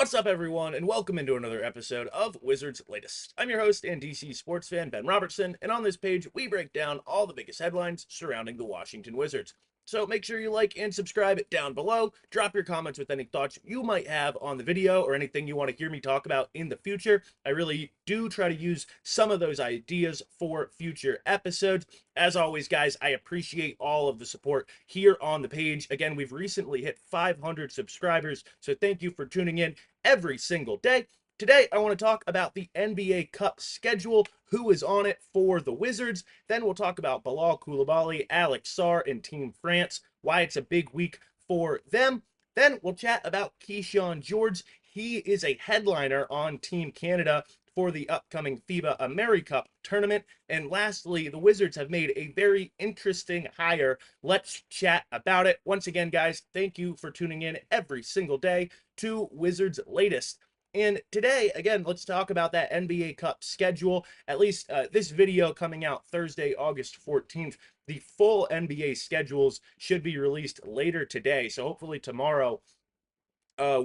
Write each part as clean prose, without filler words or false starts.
What's up, everyone, and welcome into another episode of Wizards Latest. I'm your host and DC sports fan, Ben Robertson, and on this page, we break down all the biggest headlines surrounding the Washington Wizards. So make sure you like and subscribe down below. Drop your comments with any thoughts you might have on the video or anything you want to hear me talk about in the future. I really do try to use some of those ideas for future episodes. As always, guys, I appreciate all of the support here on the page. Again, we've recently hit 500 subscribers, so thank you for tuning in every single day. Today, I want to talk about the NBA Cup schedule, who is on it for the Wizards. Then we'll talk about Bilal Coulibaly, Alex Sarr, and Team France, why it's a big week for them. Then we'll chat about Keyshawn George. He is a headliner on Team Canada for the upcoming FIBA AmeriCup tournament. And lastly, the Wizards have made a very interesting hire. Let's chat about it. Once again, guys, thank you for tuning in every single day to Wizards Latest. And today, again, let's talk about that NBA Cup schedule. At least this video coming out Thursday, August 14th. The full NBA schedules should be released later today. So hopefully tomorrow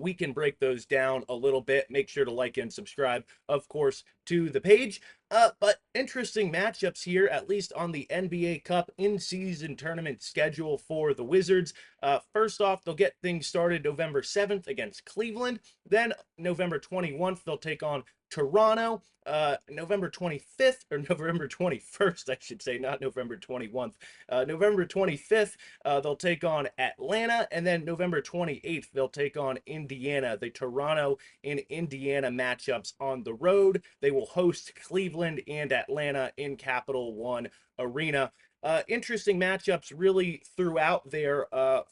we can break those down a little bit. Make sure to like and subscribe, of course, to the page. But interesting matchups here, at least on the NBA Cup in-season tournament schedule for the Wizards. First off, they'll get things started November 7th against Cleveland. Then November 21st, they'll take on Toronto. November 25th, or November 21st, I should say, not November 21st. November 25th, they'll take on Atlanta, and then November 28th, they'll take on Indiana. The Toronto and Indiana matchups on the road. They will host Cleveland and Atlanta in Capital One Arena. Interesting matchups really throughout there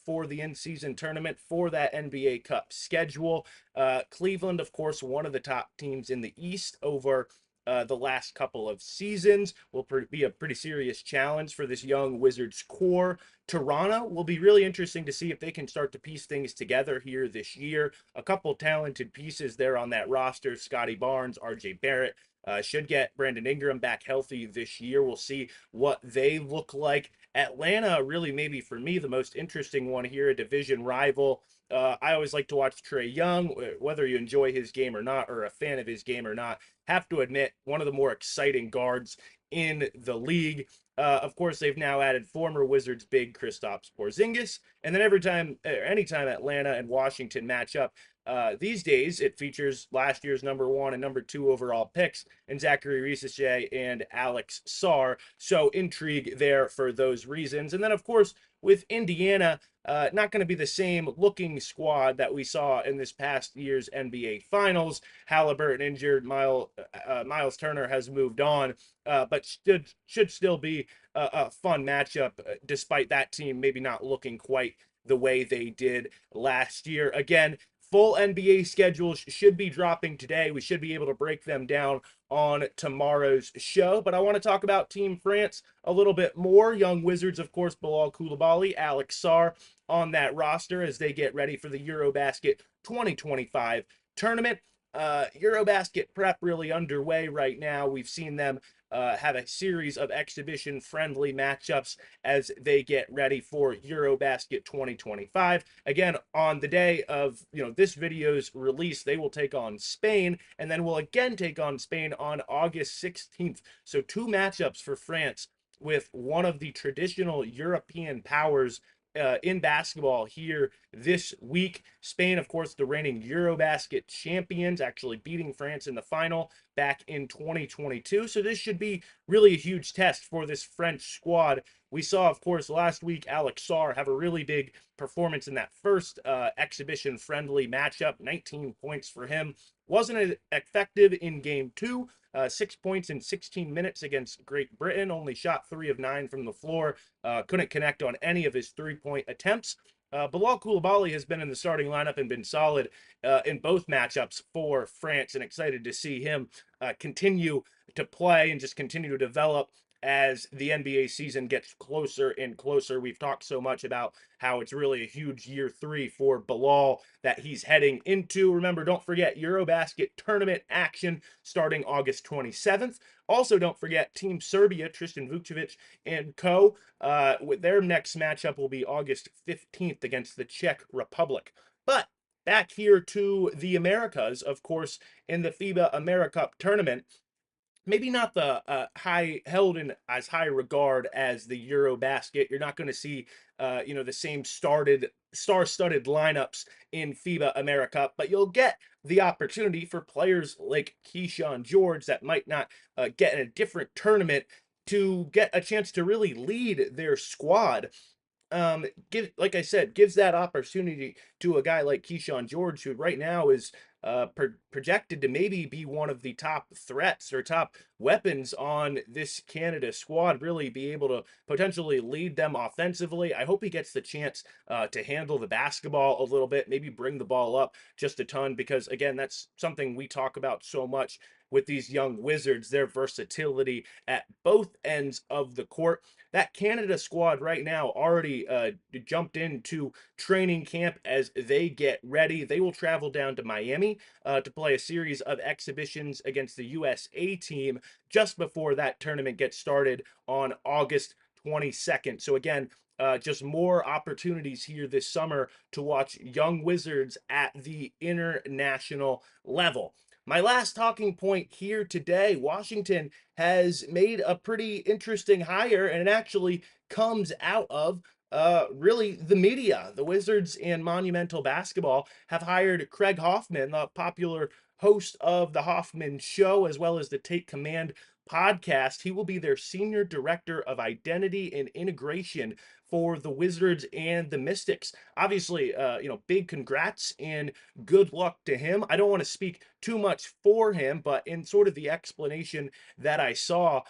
for the in-season tournament for that NBA Cup schedule. Cleveland, of course, one of the top teams in the East over the last couple of seasons, will be a pretty serious challenge for this young Wizards core. Toronto will be really interesting to see if they can start to piece things together here this year. A couple talented pieces there on that roster: Scotty Barnes, RJ Barrett. Should get Brandon Ingram back healthy this year. We'll see what they look like. Atlanta, really, maybe for me, the most interesting one here, a division rival. I always like to watch Trae Young, whether you enjoy his game or not, or a fan of his game or not. Have to admit, one of the more exciting guards in the league. Of course, they've now added former Wizards big Kristaps Porzingis, and then anytime Atlanta and Washington match up, these days, it features last year's number 1 and number 2 overall picks in Zachary Rissache and Alex Sarr. So intrigue there for those reasons. And then, of course, with Indiana, not going to be the same looking squad that we saw in this past year's NBA Finals. Halliburton injured, Miles Turner has moved on, but should still be a fun matchup, despite that team maybe not looking quite the way they did last year. Again, full NBA schedules should be dropping today. We should be able to break them down on tomorrow's show. But I want to talk about Team France a little bit more. Young Wizards, of course, Bilal Coulibaly, Alex Sarr on that roster as they get ready for the Eurobasket 2025 tournament. Eurobasket prep really underway right now. We've seen them have a series of exhibition-friendly matchups as they get ready for Eurobasket 2025. Again, on the day of this video's release, they will take on Spain, and then will again take on Spain on August 16th. So 2 matchups for France with one of the traditional European powers in basketball here this week. Spain, of course, the reigning Eurobasket champions, actually beating France in the final back in 2022. So this should be really a huge test for this French squad. We saw, of course, last week Alex Sarr have a really big performance in that first exhibition-friendly matchup. 19 points for him. Wasn't effective in game 2. 6 points in 16 minutes against Great Britain. Only shot 3 of 9 from the floor. Couldn't connect on any of his 3-point attempts. Bilal Coulibaly has been in the starting lineup and been solid in both matchups for France, and excited to see him continue to play and just continue to develop as the NBA season gets closer and closer. We've talked so much about how it's really a huge year 3 for Bilal that he's heading into. Remember, don't forget Eurobasket tournament action starting August 27th. Also, don't forget Team Serbia, Tristan Vukcevic and co. With their next matchup will be August 15th against the Czech Republic. But back here to the Americas, of course, in the FIBA Americup tournament. Maybe not the high held in as high regard as the Eurobasket. You're not going to see the same star-studded lineups in FIBA Americup, but you'll get the opportunity for players like Keyshawn George that might not get in a different tournament to get a chance to really lead their squad. Give like I said, gives that opportunity to a guy like Keyshawn George, who right now is projected to maybe be one of the top threats or top weapons on this Canada squad, really be able to potentially lead them offensively. I hope he gets the chance to handle the basketball a little bit, maybe bring the ball up just a ton, because again, that's something we talk about so much with these young Wizards, their versatility at both ends of the court. That Canada squad right now already jumped into training camp as they get ready. They will travel down to Miami to play a series of exhibitions against the USA team just before that tournament gets started on August 22nd. So again, just more opportunities here this summer to watch young Wizards at the international level. My last talking point here today, Washington has made a pretty interesting hire, and it actually comes out of really the media. The Wizards and Monumental Basketball have hired Craig Hoffman, the popular host of the Hoffman Show, as well as the Take Command podcast. He will be their senior director of identity and integration for the Wizards and the Mystics. Obviously, big congrats and good luck to him. I don't want to speak too much for him, but in sort of the explanation that I saw,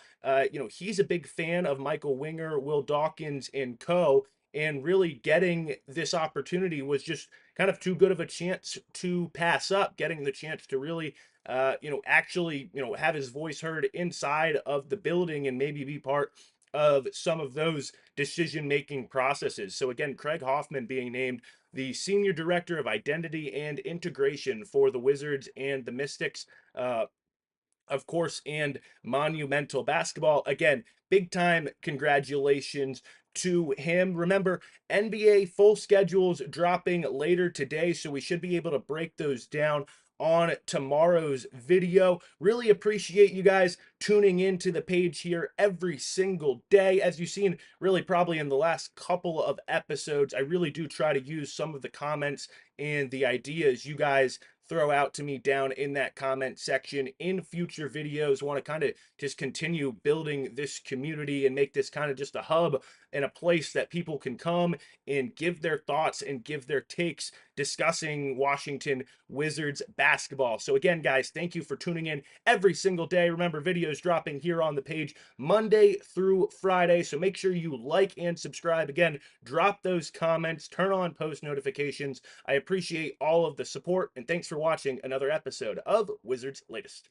he's a big fan of Michael Winger, Will Dawkins, and co. And really getting this opportunity was just kind of too good of a chance to pass up. Getting the chance to really, actually, have his voice heard inside of the building and maybe be part of some of those decision-making processes. So again, Craig Hoffman being named the Senior Director of Identity and Integration for the Wizards and the Mystics, of course, and Monumental Basketball. Again, big time congratulations to him. Remember, NBA full schedules dropping later today, so we should be able to break those down on tomorrow's video. Really appreciate you guys tuning into the page here every single day. As you've seen, really probably in the last couple of episodes, I really do try to use some of the comments and the ideas you guys throw out to me down in that comment section in future videos. Want to kind of just continue building this community and make this kind of just a hub and a place that people can come and give their thoughts and give their takes discussing Washington Wizards basketball. So again, guys, thank you for tuning in every single day. Remember, videos dropping here on the page Monday through Friday. So make sure you like and subscribe. Again, drop those comments, turn on post notifications. I appreciate all of the support, and thanks for watching another episode of Wizards Latest.